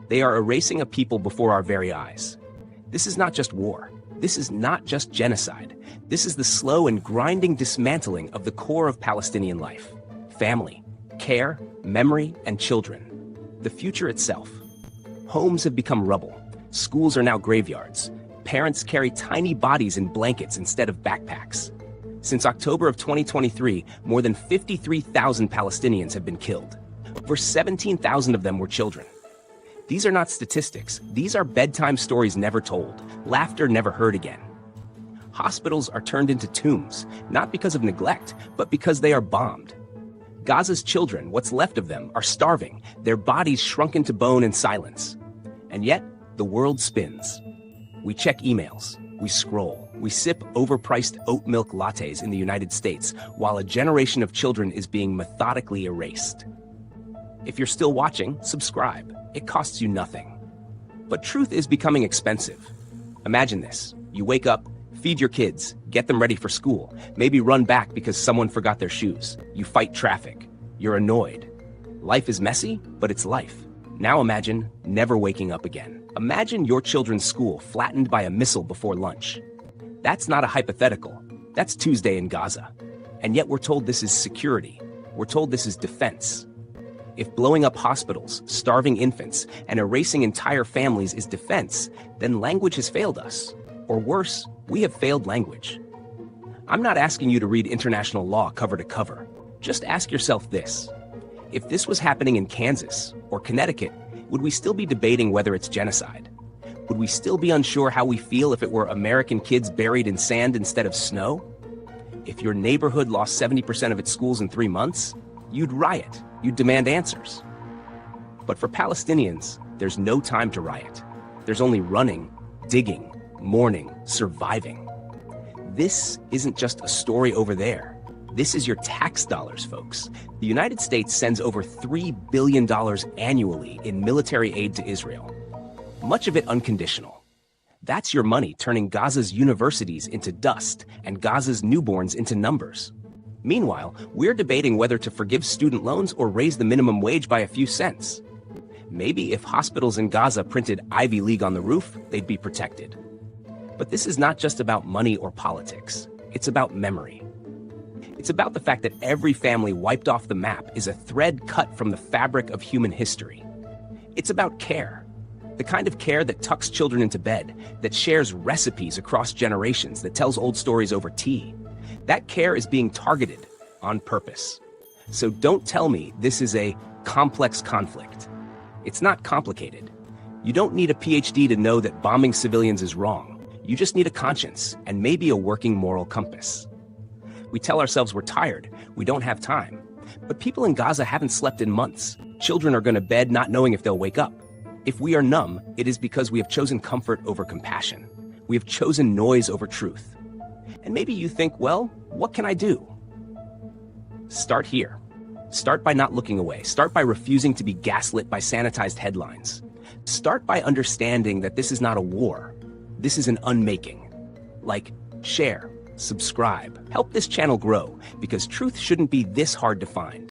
They are erasing a people before our very eyes. This is not just war. This is not just genocide. This is the slow and grinding dismantling of the core of Palestinian life: family, care, memory, and children. The future itself. Homes have become rubble. Schools are now graveyards. Parents carry tiny bodies in blankets instead of backpacks. Since October of 2023, more than 53,000 Palestinians have been killed. Over 17,000 of them were children. These are not statistics. These are bedtime stories never told, laughter never heard again. Hospitals are turned into tombs, not because of neglect, but because they are bombed. Gaza's children, what's left of them, are starving, their bodies shrunken to bone in silence. And yet, the world spins. We check emails, we scroll, we sip overpriced oat milk lattes in the United States, while a generation of children is being methodically erased. If you're still watching, subscribe. It costs you nothing. But truth is becoming expensive. Imagine this. You wake up, feed your kids, get them ready for school, maybe run back because someone forgot their shoes. You fight traffic. You're annoyed. Life is messy, but it's life. Now imagine never waking up again. Imagine your children's school flattened by a missile before lunch. That's not a hypothetical. That's Tuesday in Gaza. And yet we're told this is security. We're told this is defense. If blowing up hospitals, starving infants, and erasing entire families is defense, then language has failed us. Or worse, we have failed language. I'm not asking you to read international law cover to cover. Just ask yourself this. If this was happening in Kansas or Connecticut, would we still be debating whether it's genocide? Would we still be unsure how we feel if it were American kids buried in sand instead of snow? If your neighborhood lost 70% of its schools in 3 months, you'd riot. You'd demand answers. But for Palestinians, there's no time to riot. There's only running, digging, mourning, surviving. This isn't just a story over there. This is your tax dollars, folks. The United States sends over $3 billion annually in military aid to Israel, much of it unconditional. That's your money turning Gaza's universities into dust and Gaza's newborns into numbers. Meanwhile, we're debating whether to forgive student loans or raise the minimum wage by a few cents. Maybe if hospitals in Gaza printed Ivy League on the roof, they'd be protected. But this is not just about money or politics. It's about memory. It's about the fact that every family wiped off the map is a thread cut from the fabric of human history. It's about care. The kind of care that tucks children into bed, that shares recipes across generations, that tells old stories over tea. That care is being targeted on purpose. So don't tell me this is a complex conflict. It's not complicated. You don't need a PhD to know that bombing civilians is wrong. You just need a conscience and maybe a working moral compass. We tell ourselves we're tired, we don't have time. But people in Gaza haven't slept in months. Children are going to bed not knowing if they'll wake up. If we are numb, it is because we have chosen comfort over compassion. We have chosen noise over truth. And maybe you think, well, what can I do? Start here. Start by not looking away. Start by refusing to be gaslit by sanitized headlines. Start by understanding that this is not a war. This is an unmaking. Like, share, subscribe, help this channel grow, because truth shouldn't be this hard to find.